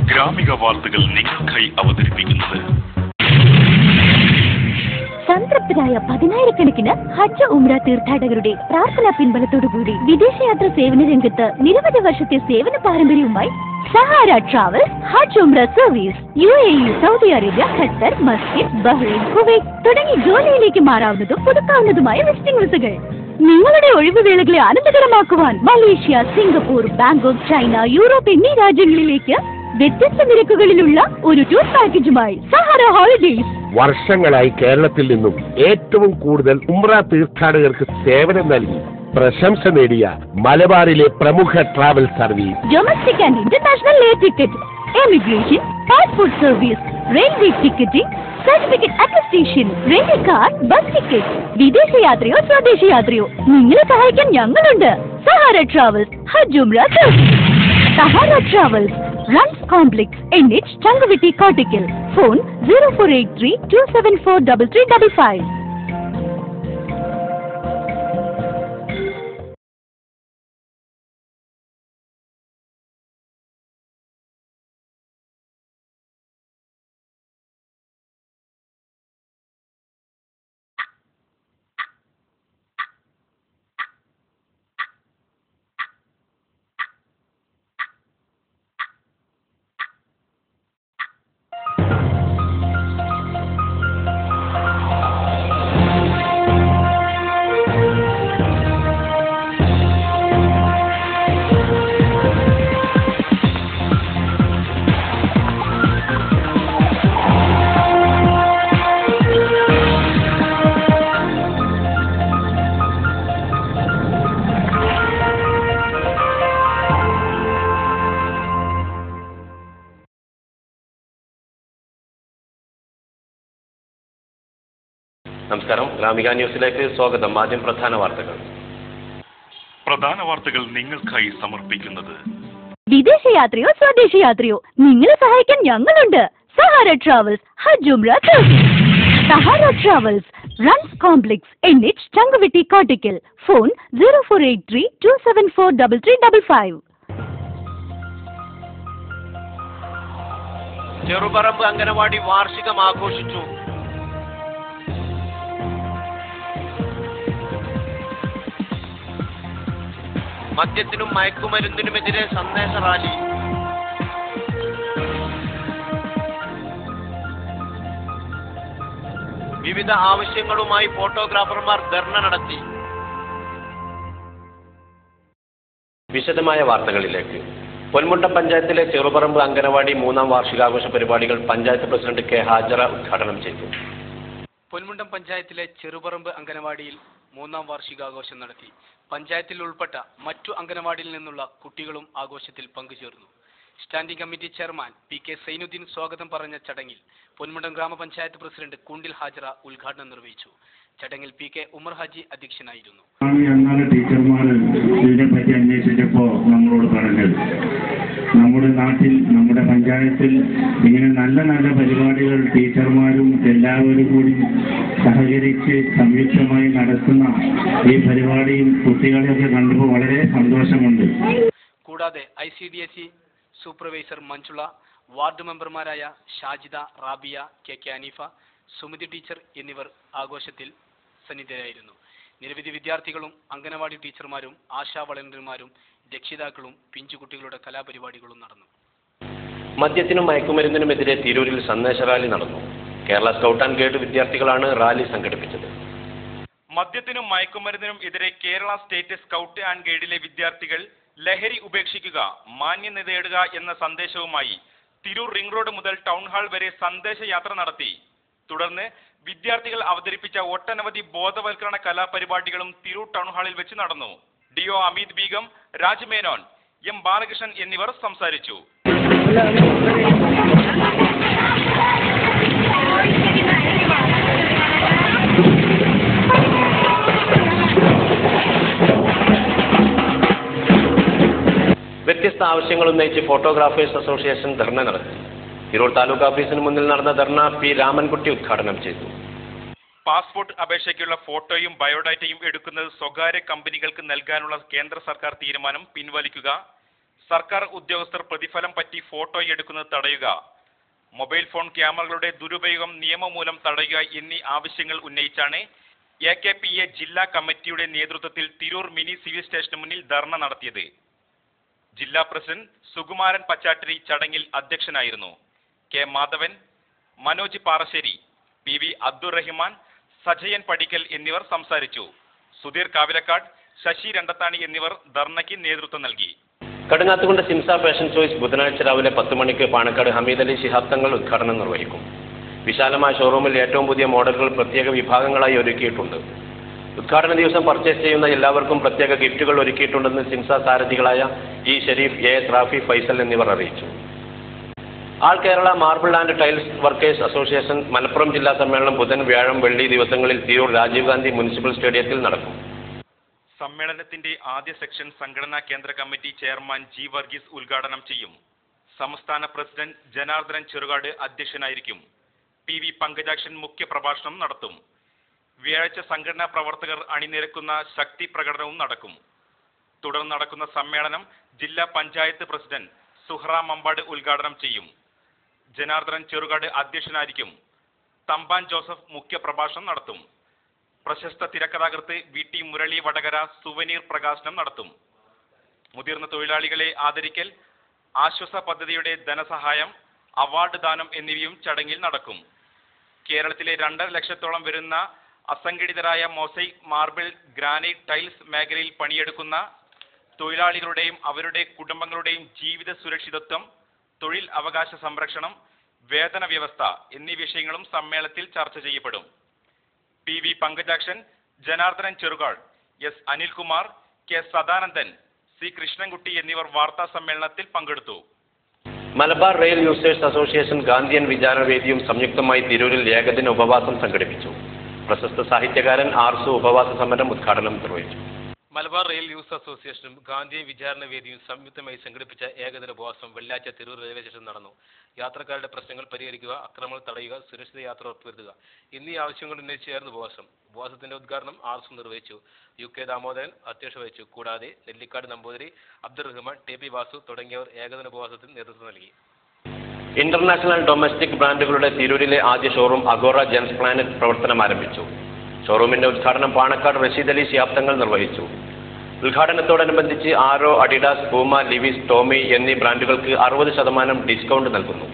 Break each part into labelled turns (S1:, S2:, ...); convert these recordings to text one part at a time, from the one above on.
S1: ഗ്രാമിക വാർത്തകൾ നിങ്ങൾക്കായി അവതരിപ്പിക്കുന്നത്
S2: സംതൃപ്തരായ 10,000-കണക്കിന് ഹജ്ജ് ഉംറ തീർത്ഥാടകരുടെ പ്രാർത്ഥനാ പിൻബലത്തോടുകൂടി വിദേശയാത്ര സേവന രംഗത്ത് നിരവധി വർഷത്തെ സേവന പാരമ്പര്യവുമായി സഹാര ട്രാവൽസ് ഹജ്ജ് ഉംറ service UAE, Saudi Arabia, Qatar, Muscat, Bahrain, Kuwait തുടങ്ങി ജോലിയിലേക്ക് മാറാവുന്നതും പുതുക്കാവുന്നതുമായ വിസിറ്റിംഗ് വിസകൾ. നിങ്ങളുടെ ഒഴിവുവേളകളെ ആനന്ദകരമാക്കുവാൻ Malaysia, Singapore, Bangkok, China, Europe എന്നീ രാജ്യങ്ങളിലേക്ക് വ്യത്യസ്ത നിരക്കുകളിലുള്ള ഒരു ടൂർ പാക്കേജുമായി സഹാര ഹോളിഡേയ്സ്.
S3: വർഷങ്ങളായി കേരളത്തിൽ നിന്നും ഏറ്റവും കൂടുതൽ ഉംറ തീർത്ഥാടകർക്ക് സേവനം നൽകി പ്രശംസ നേടിയ മലബാറിലെ പ്രമുഖ travel service.
S2: Domestic and international air ticket, emigration, passport service, railway ticketing, certificate attestation, rent car, bus ticket. വിദേശയാത്രയോ സ്വദേശയാത്രയോ നിങ്ങളെ സഹായിക്കാൻ ഞങ്ങളുണ്ട്. സഹാര ട്രാവൽസ് ഹജ്ജ് ഉംറ സർവീസ്. സഹാര ട്രാവൽസ് റൺസ് complex NH, Changuvetty, Kottakkal. Phone 0483-274-3355.
S4: നമസ്കാരം, ഗ്രാമിക ന്യൂസിലേക്ക് സ്വാഗതം. ആദ്യം പ്രധാന വാർത്തകൾ.
S1: നിങ്ങൾക്കായി സമർപ്പിക്കുന്നത്
S2: വിദേശയാത്രയോ സ്വദേശയാത്രയോ നിങ്ങളെ സഹായിക്കാൻ ഞങ്ങളുണ്ട്. സഹാര ട്രാവൽസ് ഹജ്ജ് ഉംറ സർവീസ്. സഹാര ട്രാവൽസ് റൺസ് complex NH, Changuvetty, Kottakkal. Phone 0483-274-3355.
S4: Cherupparamba anganwadi വാർഷികം ആഘോഷിച്ചു. മദ്യത്തിനും മയക്കുമരുന്നിനുമെതിരെ സന്ദേശ റാലി. വിവിധ ആവശ്യങ്ങളുമായി ഫോട്ടോഗ്രാഫർമാർ ധർണ നടത്തി. വിശദമായ വാർത്തകളിലേക്ക്. പൊന്മുണ്ടം പഞ്ചായത്തിലെ ചെറുപറമ്പ് അംഗനവാടി 3ാം വാർഷികാഘോഷ പരിപാടികൾ പഞ്ചായത്ത് പ്രസിഡന്റ് കെ ഹാജറ ഉദ്ഘാടനം ചെയ്തു.
S5: പൊന്മുണ്ടം പഞ്ചായത്തിലെ ചെറുപറമ്പ് അംഗനവാടിയിൽ 3ാം വാർഷികാഘോഷം നടത്തി. പഞ്ചായത്തിൽ ഉൾപ്പെട്ട മറ്റു അംഗനവാടിയിൽ നിന്നുള്ള കുട്ടികളും ആഘോഷത്തിൽ പങ്കുചേർന്നു. Standing committee chairman PK Sainuddin സ്വാഗതം പറഞ്ഞ ചടങ്ങിൽ പൊന്മുണ്ടം ഗ്രാമപഞ്ചായത്ത് പ്രസിഡന്റ് കുണ്ടിൽ ഹാജറ ഉദ്ഘാടനം നിർവഹിച്ചു. ചടങ്ങിൽ PK ഉമർ ഹാജി അധ്യക്ഷനായിരുന്നു.
S6: ടീച്ചർമാർ ഇതിനെപ്പറ്റി അന്വേഷിച്ചപ്പോൾ നമ്മളോട് പറഞ്ഞത് നമ്മുടെ നാട്ടിൽ, നമ്മുടെ പഞ്ചായത്തിൽ ഇങ്ങനെ നല്ല നല്ല പരിപാടികൾ ടീച്ചർമാരും എല്ലാവരും കൂടി സഹകരിച്ച് സംയുക്തമായി നടത്തുന്ന ഈ പരിപാടിയും കുട്ടികളെയൊക്കെ കണ്ടപ്പോൾ വളരെ സന്തോഷമുണ്ട്.
S5: കൂടാതെ ICDSE സൂപ്പർവൈസർ മഞ്ജുള, വാർഡ് മെമ്പർമാരായ ഷാജിദ, റാബിയ, KK അനീഫ, സുമതി ടീച്ചർ എന്നിവർ ആഘോഷത്തിൽ സന്നിധരായിരുന്നു. നിരവധി വിദ്യാർത്ഥികളും അംഗനവാടി ടീച്ചർമാരും ആശാ വളണ്ടിയർമാരും രക്ഷിതാക്കളും പിഞ്ചുകുട്ടികളുടെ കലാപരിപാടികളും നടന്നു.
S4: മദ്യത്തിനും മയക്കുമരുന്നിനുമെതിരെ തിരൂരിൽ സന്ദേശ റാലി നടന്നു. കേരള സ്കൗട്ട് ആൻഡ് ഗൈഡ് വിദ്യാർത്ഥികളാണ് റാലി സംഘടിപ്പിച്ചത്.
S1: മദ്യത്തിനും മയക്കുമരുന്നിനും എതിരെ കേരള സ്റ്റേറ്റ് സ്കൗട്ട് ആൻഡ് ഗൈഡിലെ വിദ്യാർത്ഥികൾ ലഹരി ഉപേക്ഷിക്കുക, മാന്യത നേടുക എന്ന സന്ദേശവുമായി തിരൂർ റിംഗ് റോഡ് മുതൽ ടൗൺ ഹാൾ വരെ സന്ദേശയാത്ര നടത്തി. തുടർന്ന് വിദ്യാർത്ഥികൾ അവതരിപ്പിച്ച ഒട്ടനവധി ബോധവൽക്കരണ കലാപരിപാടികളും തിരൂർ ടൗൺ ഹാളിൽ വെച്ച് നടന്നു. DO അമീത് ബീഗം, രാജ് മേനോൻ, M ബാലകൃഷ്ണൻ എന്നിവർ സംസാരിച്ചു.
S4: വ്യത്യസ്ത ആവശ്യങ്ങൾ ഉന്നയിച്ച് ഫോട്ടോഗ്രാഫേഴ്സ് അസോസിയേഷൻ ധർണ നടത്തി. തിരൂർ താലൂക്ക് ഓഫീസിന് മുന്നിൽ നടന്ന ധർണ P രാമൻകുട്ടി ഉദ്ഘാടനം ചെയ്തു.
S1: പാസ്പോർട്ട് അപേക്ഷയ്ക്കുള്ള ഫോട്ടോയും ബയോഡാറ്റയും എടുക്കുന്നത് സ്വകാര്യ കമ്പനികൾക്ക് നൽകാനുള്ള കേന്ദ്ര സർക്കാർ തീരുമാനം പിൻവലിക്കുക, സർക്കാർ ഉദ്യോഗസ്ഥർ പ്രതിഫലം പറ്റി ഫോട്ടോ എടുക്കുന്നത് തടയുക, മൊബൈൽ ഫോൺ ക്യാമറകളുടെ ദുരുപയോഗം നിയമമൂലം തടയുക എന്നീ ആവശ്യങ്ങൾ ഉന്നയിച്ചാണ് AKPA ജില്ലാ കമ്മിറ്റിയുടെ നേതൃത്വത്തിൽ തിരൂർ മിനി സിവിൽ സ്റ്റേഷന് മുന്നിൽ ധർണ നടത്തിയത്. ജില്ലാ പ്രസിഡന്റ് സുകുമാരൻ പച്ചാട്ടിരി ചടങ്ങിൽ അധ്യക്ഷനായിരുന്നു. K. മാധവൻ, മനോജ് പാറശ്ശേരി, PV അബ്ദുറഹിമാൻ, സജയൻ പടിക്കൽ എന്നിവർ സംസാരിച്ചു. സുധീർ കാവിലക്കാട്, ശശി രണ്ടത്താണി എന്നിവർ ധർണയ്ക്ക് നേതൃത്വം നൽകി.
S4: കടുങ്ങാത്തുകൊണ്ട് സിംസ ഫാഷൻ ചോയ്സ് ബുധനാഴ്ച രാവിലെ 10 മണിക്ക് പാണക്കാട് ഹമീദ് അലി ശിഹാബ് തങ്ങൾ ഉദ്ഘാടനം നിർവഹിക്കും. വിശാലമായ ഷോറൂമിൽ ഏറ്റവും പുതിയ മോഡലുകൾ പ്രത്യേക വിഭാഗങ്ങളായി ഒരുക്കിയിട്ടുണ്ട്. ഉദ്ഘാടന ദിവസം പർച്ചേസ് ചെയ്യുന്ന എല്ലാവർക്കും പ്രത്യേക ഗിഫ്റ്റുകൾ ഒരുക്കിയിട്ടുണ്ടെന്ന് സിംസ സാരഥികളായ E. ഷെരീഫ്, A. റാഫി, ഫൈസൽ എന്നിവർ അറിയിച്ചു. All Kerala marble and tiles workers association Malappuram ജില്ലാ സമ്മേളനം ബുധൻ, വ്യാഴം, വെള്ളി ദിവസങ്ങളിൽ തിരൂർ രാജീവ് ഗാന്ധി മുനിസിപ്പൽ സ്റ്റേഡിയത്തിൽ നടക്കും.
S1: സമ്മേളനത്തിന്റെ ആദ്യ സെക്ഷൻ സംഘടനാ കേന്ദ്ര കമ്മിറ്റി ചെയർമാൻ G. വർഗീസ് ഉദ്ഘാടനം ചെയ്യും. സംസ്ഥാന പ്രസിഡന്റ് ജനാർദ്ദനൻ ചെറുകാട് അധ്യക്ഷനായിരിക്കും. PV പങ്കജാക്ഷൻ മുഖ്യ പ്രഭാഷണം നടത്തും. വ്യാഴാഴ്ച സംഘടനാ പ്രവർത്തകർ അണിനിരക്കുന്ന ശക്തി പ്രകടനവും നടക്കും. തുടർന്ന് നടക്കുന്ന സമ്മേളനം ജില്ലാ പഞ്ചായത്ത് പ്രസിഡന്റ് സുഹ്റ മമ്പാട് ഉദ്ഘാടനം ചെയ്യും. ജനാർദ്ദനൻ ചെറുകാട് അധ്യക്ഷനായിരിക്കും. തമ്പാൻ ജോസഫ് മുഖ്യ പ്രഭാഷണം നടത്തും. പ്രശസ്ത തിരക്കഥാകൃത്ത് VT മുരളി വടകര സുവനീർ പ്രകാശനം നടത്തും. മുതിർന്ന തൊഴിലാളികളെ ആദരിക്കൽ, ആശ്വാസ പദ്ധതിയുടെ ധനസഹായം, അവാർഡ് ദാനം എന്നിവയും ചടങ്ങിൽ നടക്കും. കേരളത്തിലെ 2.5 ലക്ഷത്തോളം വരുന്ന അസംഘടിതരായ മൊസൈക്, മാർബിൾ, ഗ്രാനൈറ്റ്, ടൈൽസ് മേഖലയിൽ പണിയെടുക്കുന്ന തൊഴിലാളികളുടെയും അവരുടെ കുടുംബങ്ങളുടെയും ജീവിത സുരക്ഷിതത്വം, തൊഴിൽ അവകാശ സംരക്ഷണം, വേതന വ്യവസ്ഥ എന്നീ വിഷയങ്ങളും സമ്മേളനത്തിൽ ചർച്ച ചെയ്യപ്പെടും. PV Pankajakshan, Janardhanan Cherukad, S. Anilkumar, K. Sadanandan, C. Krishnankutty എന്നിവർ വാർത്താ സമ്മേളനത്തിൽ പങ്കെടുത്തു.
S4: Malabar rail users association Gandhian വിചാരവേദിയും സംയുക്തമായി തിരൂരിൽ ഏകദിന ഉപവാസം സംഘടിപ്പിച്ചു. പ്രശസ്ത സാഹിത്യകാരൻ ആർസു ഉപവാസ സമരം ഉദ്ഘാടനം നിർവഹിച്ചു.
S7: മലബാർ റെയിൽ യൂസ് അസോസിയേഷനും ഗാന്ധിയൻ വിചാരണ വേദിയും സംയുക്തമായി സംഘടിപ്പിച്ച ഏകദിന ഉപവാസം വെള്ളിയാഴ്ച തിരൂർ റെയിൽവേ സ്റ്റേഷനിൽ നടന്നു. യാത്രക്കാരുടെ പ്രശ്നങ്ങൾ പരിഹരിക്കുക, അക്രമങ്ങൾ തടയുക, സുരക്ഷിത യാത്ര ഉറപ്പുവരുത്തുക എന്നീ ആവശ്യങ്ങൾ ഉന്നയിച്ചായിരുന്നു ഉപവാസം. ഉപവാസത്തിന്റെ ഉദ്ഘാടനം ആർസു നിർവഹിച്ചു. UK ദാമോദരൻ അധ്യക്ഷത വഹിച്ചു. കൂടാതെ നെല്ലിക്കാട് നമ്പൂതിരി, അബ്ദുറഹ്മാൻ, TP വാസു തുടങ്ങിയവർ ഏകദിന ഉപവാസത്തിന് നേതൃത്വം നൽകി.
S4: ഇന്റർനാഷണൽ ഡൊമസ്റ്റിക് ബ്രാൻഡുകളുടെ തിരൂരിലെ ആദ്യ ഷോറൂം അഗോറ ജെൻസ് പ്ലാനറ്റ് പ്രവർത്തനം ആരംഭിച്ചു. ഷോറൂമിന്റെ ഉദ്ഘാടനം പാണക്കാട് റഷീദ് അലി ശിഹാബ് തങ്ങൾ നിർവഹിച്ചു. ഉദ്ഘാടനത്തോടനുബന്ധിച്ച് ആരോ, അഡിഡാസ്, പൂമ, ലിവിസ്, ടോമി എന്നീ ബ്രാൻഡുകൾക്ക് 60% ഡിസ്കൗണ്ട് നൽകുന്നു.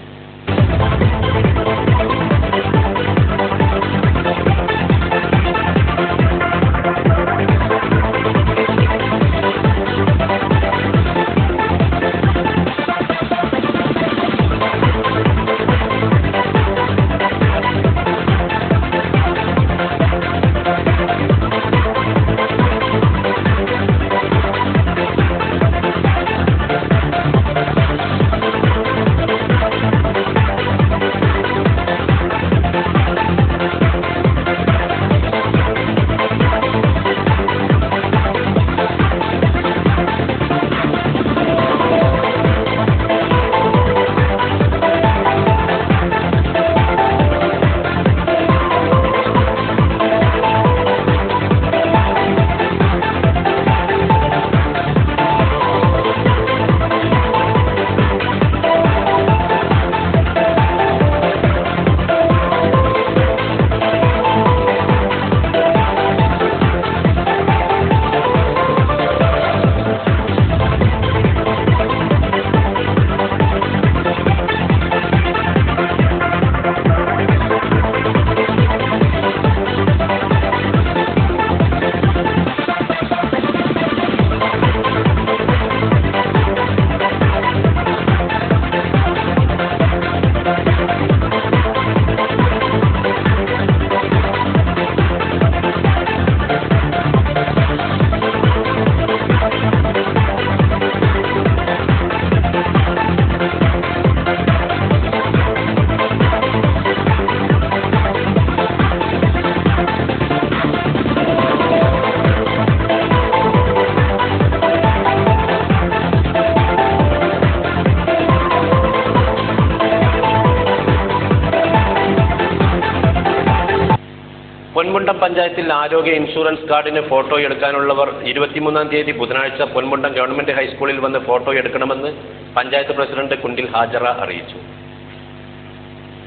S4: പൊന്മുണ്ടം പഞ്ചായത്തിൽ ആരോഗ്യ ഇൻഷുറൻസ് കാർഡിന് ഫോട്ടോ എടുക്കാനുള്ളവർ 23-ാം തീയതി ബുധനാഴ്ച പൊന്മുണ്ടം ഗവൺമെന്റ് ഹൈസ്കൂളിൽ വന്ന് ഫോട്ടോ എടുക്കണമെന്ന് പഞ്ചായത്ത് പ്രസിഡന്റ് കുണ്ടിൽ ഹാജറ അറിയിച്ചു.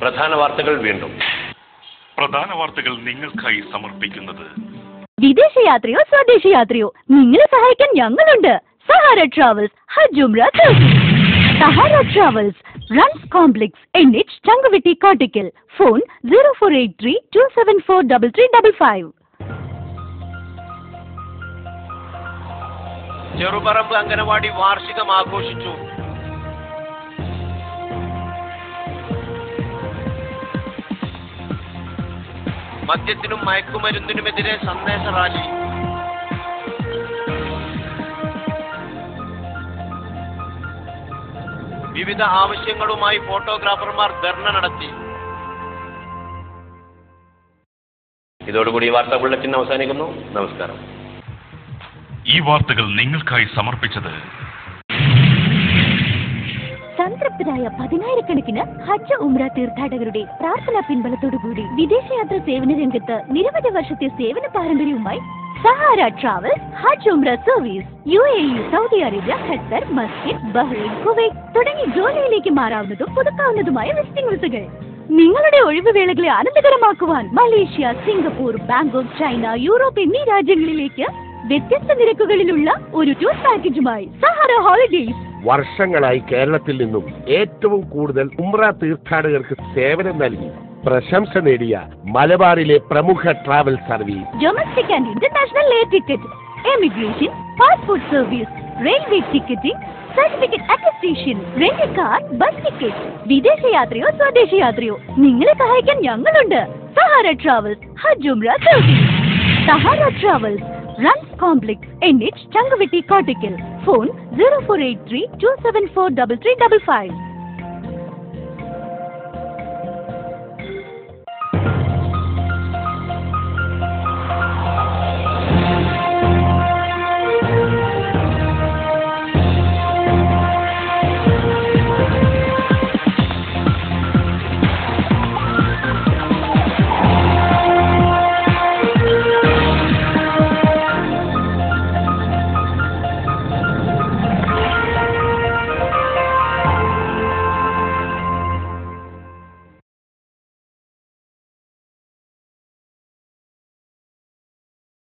S4: പ്രധാന വാർത്തകൾ വീണ്ടും.
S1: പ്രധാന വാർത്തകൾ നിങ്ങൾക്കായി സമർപ്പിക്കുന്നത്
S2: വിദേശയാത്രയോ സ്വദേശയാത്രയോ നിങ്ങളെ സഹായിക്കാൻ ഞങ്ങളുണ്ട്. സഹാര ട്രാവൽസ് ഹജ്ജ് ഉംറ സർവീസ്. സഹാര ട്രാവൽസ് റൺസ് complex NH Changuvetty Kottakkal. Phone 0483-274-3355.
S4: Cherupparamba anganwadi വാർഷികം ആഘോഷിച്ചു. മദ്യത്തിനും മയക്കുമരുന്നിനുമെതിരെ സന്ദേശ റാലി. വിവിധ ആവശ്യങ്ങളുമായി ഫോട്ടോഗ്രാഫർമാർ ധർണ നടത്തി. ഇതോടുകൂടി വാർത്താ ബുള്ളറ്റിൻ അവസാനിക്കുന്നു. നമസ്കാരം.
S1: ഈ വാർത്തകൾ നിങ്ങൾക്കായി സമർപ്പിച്ചത്
S2: സംതൃപ്തരായ 10,000-കണക്കിന് ഹജ്ജ് ഉംറ തീർത്ഥാടകരുടെ പ്രാർത്ഥനാ പിൻബലത്തോടുകൂടി വിദേശയാത്ര സേവന രംഗത്ത് നിരവധി വർഷത്തെ സേവന പാരമ്പര്യവുമായി സഹാര ട്രാവൽസ് ഹജ്ജ് ഉംറ service. UAE, Saudi Arabia, Qatar, Muscat, Bahrain, Kuwait തുടങ്ങി ജോലിയിലേക്ക് മാറാവുന്നതും പുതുക്കാവുന്നതുമായ വിസിറ്റിംഗ് വിസകൾ. നിങ്ങളുടെ ഒഴിവുവേളകളെ ആനന്ദകരമാക്കുവാൻ Malaysia, Singapore, Bangkok, China, Europe എന്നീ രാജ്യങ്ങളിലേക്ക് വ്യത്യസ്ത നിരക്കുകളിലുള്ള ഒരു ടൂർ പാക്കേജുമായി സഹാര ഹോളിഡേയ്സ്.
S3: വർഷങ്ങളായി കേരളത്തിൽ നിന്നും ഏറ്റവും കൂടുതൽ ഉംറ തീർത്ഥാടകർക്ക് സേവനം നൽകി പ്രശംസ നേടിയ മലബാറിലെ പ്രമുഖ travel service.
S2: Domestic and international air ticket, emigration, passport service, railway ticketing, certificate attestation, rent car, bus ticket. വിദേശയാത്രയോ സ്വദേശയാത്രയോ നിങ്ങളെ സഹായിക്കാൻ ഞങ്ങളുണ്ട്. സഹാര ട്രാവൽസ് ഹജ്ജ് ഉംറ സർവീസ്. സഹാര ട്രാവൽസ് റൺസ് complex NH Changuvetty Kottakkal. Phone 0483-274-3355.